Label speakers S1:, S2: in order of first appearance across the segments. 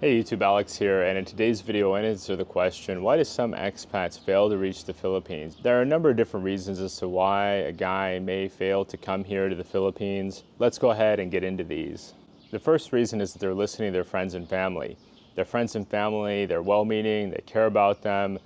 S1: Hey YouTube, Alex here, and in today's video I answer the question, why do some expats fail to reach the Philippines? There are a number of different reasons as to why a guy may fail to come here to the Philippines. Let's go ahead and get into these. The first reason is that they're listening to their friends and family. Their friends and family, they're well-meaning, they care about them.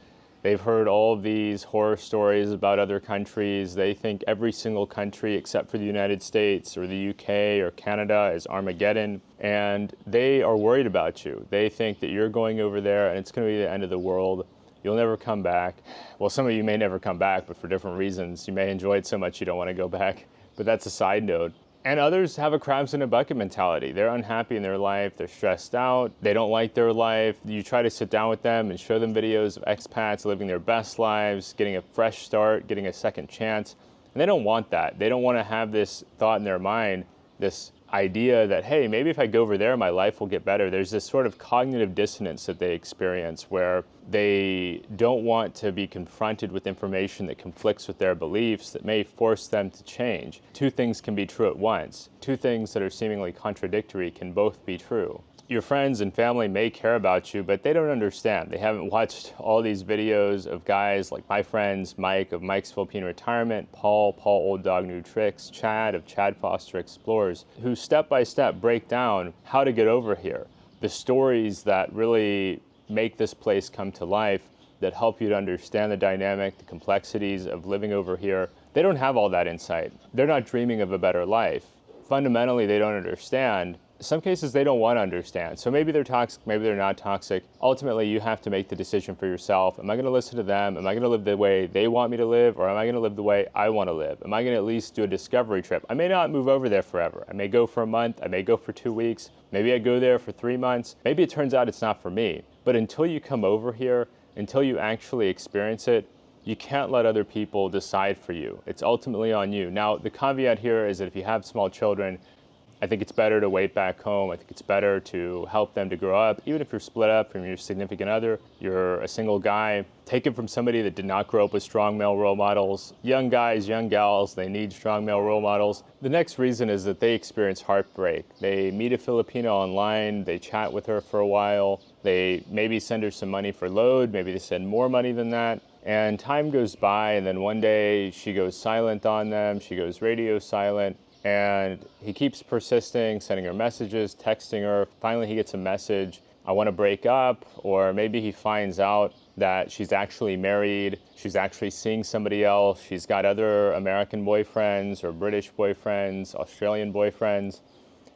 S1: They've heard all of these horror stories about other countries. They think every single country except for the United States or the UK or Canada is Armageddon, and they are worried about you. They think that you're going over there and it's going to be the end of the world. You'll never come back. Well, some of you may never come back, but for different reasons. You may enjoy it so much you don't want to go back, but that's a side note. And others have a crabs in a bucket mentality. They're unhappy in their life, they're stressed out, they don't like their life. You try to sit down with them and show them videos of expats living their best lives, getting a fresh start, getting a second chance. And they don't want that. They don't want to have this thought in their mind, this idea that, hey, maybe if I go over there, my life will get better. There's this sort of cognitive dissonance that they experience where they don't want to be confronted with information that conflicts with their beliefs that may force them to change. Two things can be true at once. Two things that are seemingly contradictory can both be true. Your friends and family may care about you, but they don't understand. They haven't watched all these videos of guys like my friends, Mike of Mike's Philippine Retirement, Paul Old Dog New Tricks, Chad of Chad Foster Explorers, who step by step break down how to get over here. The stories that really make this place come to life, that help you to understand the dynamic, the complexities of living over here. They don't have all that insight. They're not dreaming of a better life. Fundamentally, they don't understand. In some cases, they don't want to understand. So maybe they're toxic, maybe they're not toxic. Ultimately, you have to make the decision for yourself. Am I going to listen to them? Am I going to live the way they want me to live? Or am I going to live the way I want to live? Am I going to at least do a discovery trip? I may not move over there forever. I may go for a month. I may go for 2 weeks. Maybe I go there for 3 months. Maybe it turns out it's not for me. But until you come over here, until you actually experience it, you can't let other people decide for you. It's ultimately on you. Now, the caveat here is that if you have small children, I think it's better to wait back home. I think it's better to help them to grow up. Even if you're split up from your significant other, you're a single guy, take it from somebody that did not grow up with strong male role models. Young guys, young gals, they need strong male role models. The next reason is that they experience heartbreak. They meet a Filipino online, they chat with her for a while, they maybe send her some money for load, maybe they send more money than that. And time goes by, and then one day she goes silent on them, she goes radio silent. And he keeps persisting, sending her messages, texting her. Finally, he gets a message, I want to break up. Or maybe he finds out that she's actually married. She's actually seeing somebody else. She's got other American boyfriends or British boyfriends, Australian boyfriends.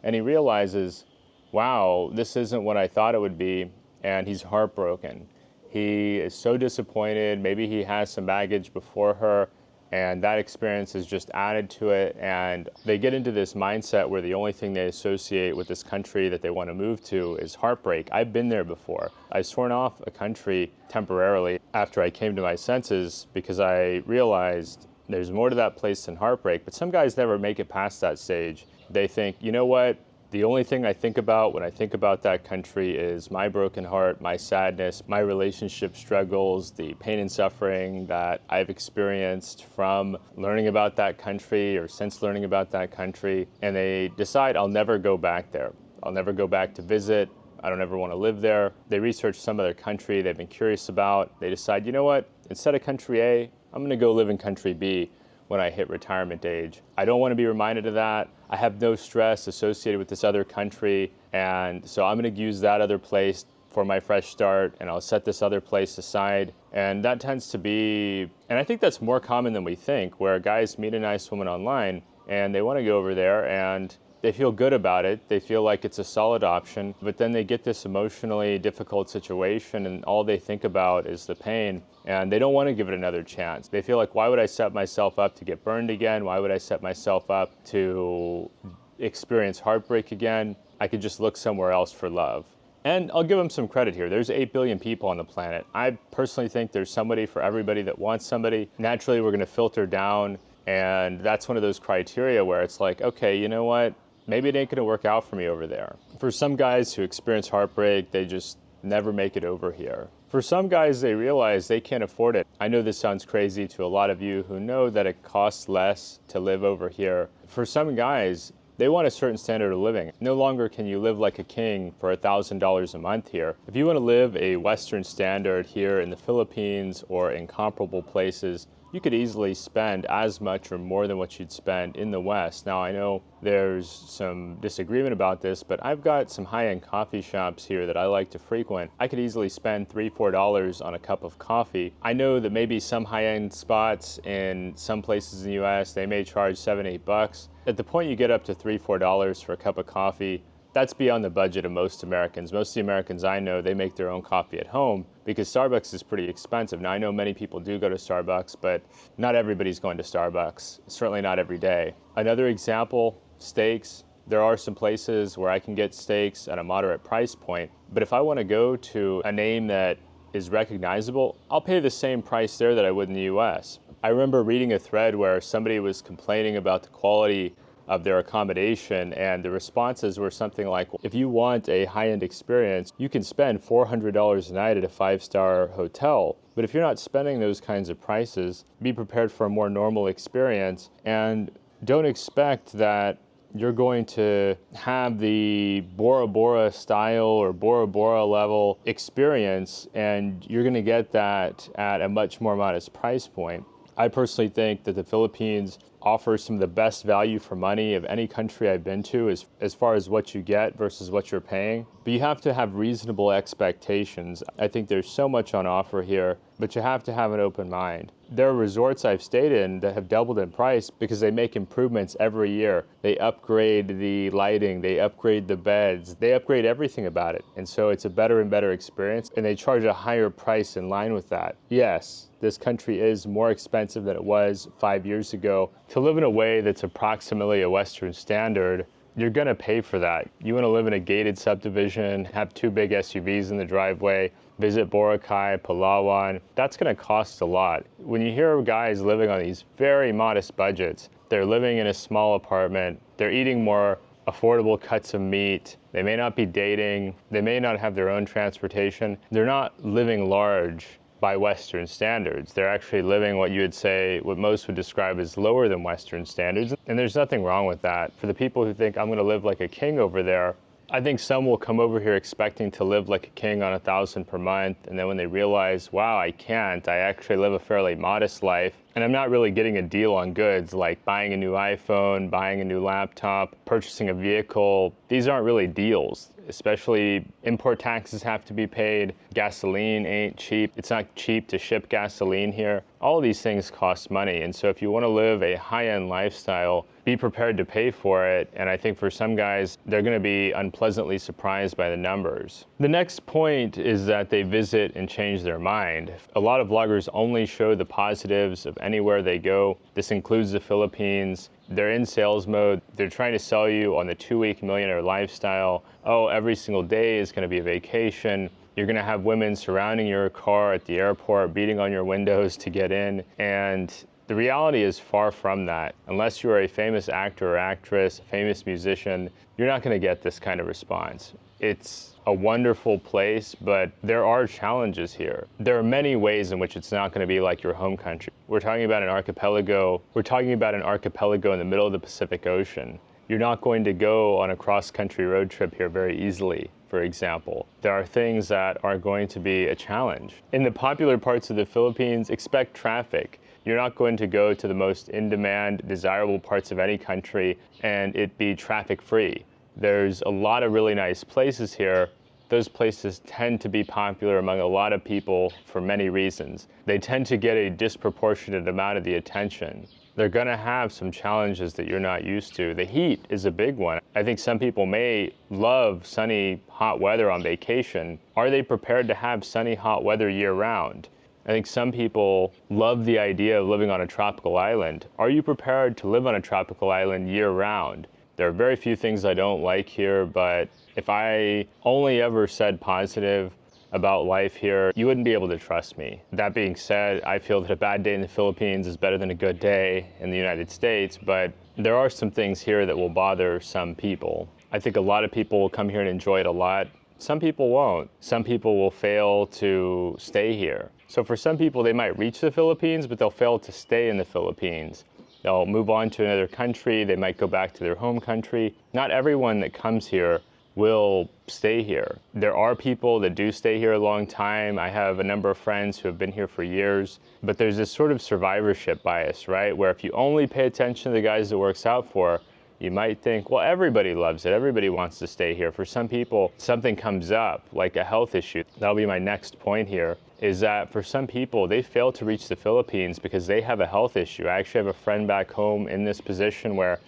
S1: And he realizes, wow, this isn't what I thought it would be. And he's heartbroken. He is so disappointed. Maybe he has some baggage before her, and that experience is just added to it, and they get into this mindset where the only thing they associate with this country that they want to move to is heartbreak. I've been there before. I sworn off a country temporarily after I came to my senses because I realized there's more to that place than heartbreak, but some guys never make it past that stage. They think, you know what? The only thing I think about when I think about that country is my broken heart, my sadness, my relationship struggles, the pain and suffering that I've experienced from learning about that country or since learning about that country. And they decide, I'll never go back there. I'll never go back to visit. I don't ever want to live there. They research some other country they've been curious about. They decide, you know what? Instead of country A, I'm going to go live in country B when I hit retirement age. I don't want to be reminded of that. I have no stress associated with this other country, and so I'm going to use that other place for my fresh start, and I'll set this other place aside. And that tends to be, and I think that's more common than we think, where guys meet a nice woman online and they want to go over there and they feel good about it. They feel like it's a solid option, but then they get this emotionally difficult situation and all they think about is the pain, and they don't want to give it another chance. They feel like, why would I set myself up to get burned again? Why would I set myself up to experience heartbreak again? I could just look somewhere else for love. And I'll give them some credit here. There's 8 billion people on the planet. I personally think there's somebody for everybody that wants somebody. Naturally, we're going to filter down, and that's one of those criteria where it's like, okay, you know what? Maybe it ain't going to work out for me over there. For some guys who experience heartbreak, they just never make it over here. For some guys, they realize they can't afford it. I know this sounds crazy to a lot of you who know that it costs less to live over here. For some guys, They want a certain standard of living. No longer can you live like a king for $1,000 a month here. If you want to live a Western standard here in the Philippines or in comparable places, you could easily spend as much or more than what you'd spend in the West. Now, I know there's some disagreement about this, but I've got some high-end coffee shops here that I like to frequent. I could easily spend $3, $4 on a cup of coffee. I know that maybe some high-end spots in some places in the US, they may charge $7, $8. At the point you get up to $3, $4 for a cup of coffee, that's beyond the budget of most Americans. Most of the Americans I know, they make their own coffee at home because Starbucks is pretty expensive. Now, I know many people do go to Starbucks, but not everybody's going to Starbucks, certainly not every day. Another example, steaks. There are some places where I can get steaks at a moderate price point, but if I want to go to a name that is recognizable, I'll pay the same price there that I would in the US. I remember reading a thread where somebody was complaining about the quality of their accommodation, and the responses were something like, if you want a high-end experience, you can spend $400 a night at a 5-star hotel. But if you're not spending those kinds of prices, be prepared for a more normal experience, and don't expect that you're going to have the Bora Bora style or Bora Bora level experience, and you're going to get that at a much more modest price point. I personally think that the Philippines offers some of the best value for money of any country I've been to as far as what you get versus what you're paying. But you have to have reasonable expectations. I think there's so much on offer here, but you have to have an open mind. There are resorts I've stayed in that have doubled in price because they make improvements every year. They upgrade the lighting, they upgrade the beds, they upgrade everything about it. And so it's a better and better experience, and they charge a higher price in line with that. Yes, this country is more expensive than it was 5 years ago. To live in a way that's approximately a Western standard, you're gonna pay for that. You wanna live in a gated subdivision, have 2 big SUVs in the driveway, visit Boracay, Palawan, that's gonna cost a lot. When you hear guys living on these very modest budgets, they're living in a small apartment, they're eating more affordable cuts of meat, they may not be dating, they may not have their own transportation, they're not living large by Western standards. They're actually living what you would say, what most would describe as lower than Western standards. And there's nothing wrong with that. For the people who think I'm gonna live like a king over there, I think some will come over here expecting to live like a king on $1,000 per month. And then when they realize, wow, I can't, I actually live a fairly modest life. And I'm not really getting a deal on goods like buying a new iPhone, buying a new laptop, purchasing a vehicle. These aren't really deals. Especially import taxes have to be paid. Gasoline ain't cheap. It's not cheap to ship gasoline here. All of these things cost money. And so if you want to live a high-end lifestyle, be prepared to pay for it. And I think for some guys, they're going to be unpleasantly surprised by the numbers. The next point is that they visit and change their mind. A lot of vloggers only show the positives of anywhere they go. This includes the Philippines. They're in sales mode. They're trying to sell you on the 2-week millionaire lifestyle. Oh, every single day is going to be a vacation. You're going to have women surrounding your car at the airport, beating on your windows to get in. And the reality is far from that. Unless you're a famous actor or actress, a famous musician, you're not going to get this kind of response. It's a wonderful place, but there are challenges here. There are many ways in which it's not going to be like your home country. We're talking about an archipelago. We're talking about an archipelago in the middle of the Pacific Ocean. You're not going to go on a cross-country road trip here very easily, for example. There are things that are going to be a challenge. In the popular parts of the Philippines, expect traffic. You're not going to go to the most in-demand, desirable parts of any country and it be traffic-free. There's a lot of really nice places here. Those places tend to be popular among a lot of people for many reasons. They tend to get a disproportionate amount of the attention. They're gonna have some challenges that you're not used to. The heat is a big one. I think some people may love sunny, hot weather on vacation. Are they prepared to have sunny, hot weather year-round? I think some people love the idea of living on a tropical island. Are you prepared to live on a tropical island year-round? There are very few things I don't like here, but if I only ever said positive about life here, you wouldn't be able to trust me. That being said, I feel that a bad day in the Philippines is better than a good day in the United States, but there are some things here that will bother some people. I think a lot of people will come here and enjoy it a lot. Some people won't. Some people will fail to stay here. So for some people, they might reach the Philippines, but they'll fail to stay in the Philippines. They'll move on to another country. They might go back to their home country. Not everyone that comes here will stay here. There are people that do stay here a long time. I have a number of friends who have been here for years, but there's this sort of survivorship bias, right? Where if you only pay attention to the guys it works out for, you might think, well, everybody loves it. Everybody wants to stay here. For some people, something comes up, like a health issue. That'll be my next point here, is that for some people, they fail to reach the Philippines because they have a health issue. I actually have a friend back home in this position where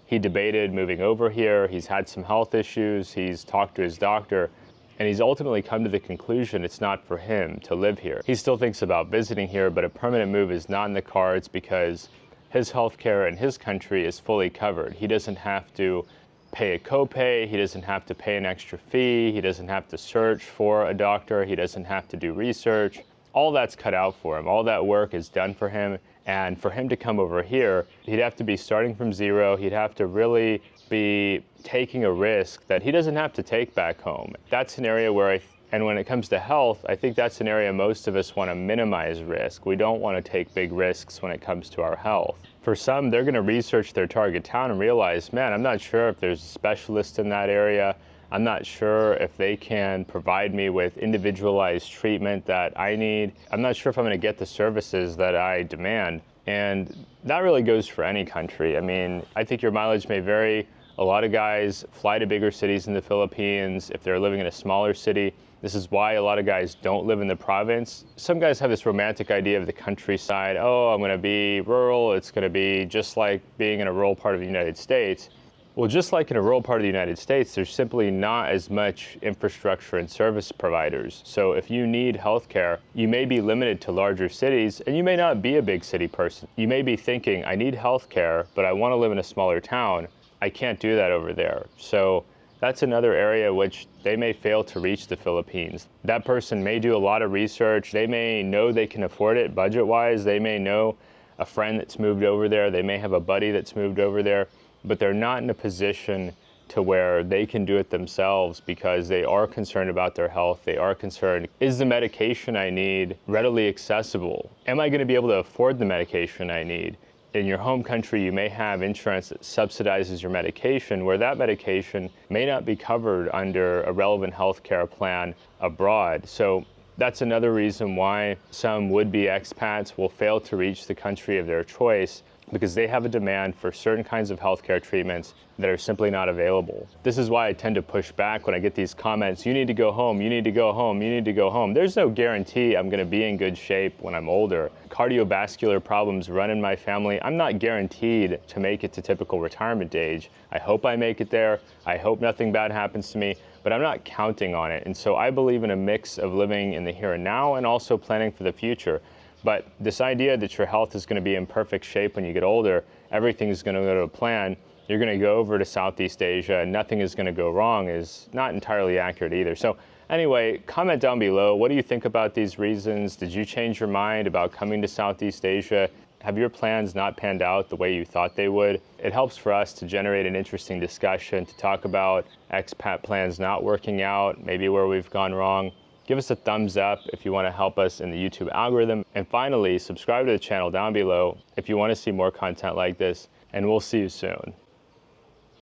S1: he debated moving over here. He's had some health issues. He's talked to his doctor, and he's ultimately come to the conclusion it's not for him to live here. He still thinks about visiting here, but a permanent move is not in the cards because his health care in his country is fully covered. He doesn't have to pay a copay. He doesn't have to pay an extra fee. He doesn't have to search for a doctor. He doesn't have to do research. All that's cut out for him. All that work is done for him. And for him to come over here, he'd have to be starting from zero. He'd have to really be taking a risk that he doesn't have to take back home. That's an area where and when it comes to health, I think that's an area most of us want to minimize risk. We don't want to take big risks when it comes to our health. For some, they're going to research their target town and realize, man, I'm not sure if there's a specialist in that area. I'm not sure if they can provide me with individualized treatment that I need. I'm not sure if I'm going to get the services that I demand. And that really goes for any country. I mean, I think your mileage may vary. A lot of guys fly to bigger cities in the Philippines if they're living in a smaller city. This is why a lot of guys don't live in the province. Some guys have this romantic idea of the countryside. Oh, I'm going to be rural. It's going to be just like being in a rural part of the United States. Well, just like in a rural part of the United States, there's simply not as much infrastructure and service providers. So if you need healthcare, you may be limited to larger cities, and you may not be a big city person. You may be thinking, I need healthcare, but I want to live in a smaller town. I can't do that over there. So that's another area which they may fail to reach the Philippines. That person may do a lot of research. They may know they can afford it budget-wise. They may know a friend that's moved over there. They may have a buddy that's moved over there, but they're not in a position to where they can do it themselves because they are concerned about their health. They are concerned, is the medication I need readily accessible? Am I going to be able to afford the medication I need? In your home country, you may have insurance that subsidizes your medication, where that medication may not be covered under a relevant healthcare plan abroad. So that's another reason why some would-be expats will fail to reach the country of their choice, because they have a demand for certain kinds of healthcare treatments that are simply not available. This is why I tend to push back when I get these comments, you need to go home, you need to go home, you need to go home. There's no guarantee I'm gonna be in good shape when I'm older. Cardiovascular problems run in my family. I'm not guaranteed to make it to typical retirement age. I hope I make it there. I hope nothing bad happens to me, but I'm not counting on it. And so I believe in a mix of living in the here and now and also planning for the future. But this idea that your health is going to be in perfect shape when you get older, everything is going to go to a plan, you're going to go over to Southeast Asia and nothing is going to go wrong is not entirely accurate either. So anyway, comment down below. What do you think about these reasons? Did you change your mind about coming to Southeast Asia? Have your plans not panned out the way you thought they would? It helps for us to generate an interesting discussion, to talk about expat plans not working out, maybe where we've gone wrong. Give us a thumbs up if you want to help us in the YouTube algorithm. And finally, subscribe to the channel down below if you want to see more content like this, and we'll see you soon.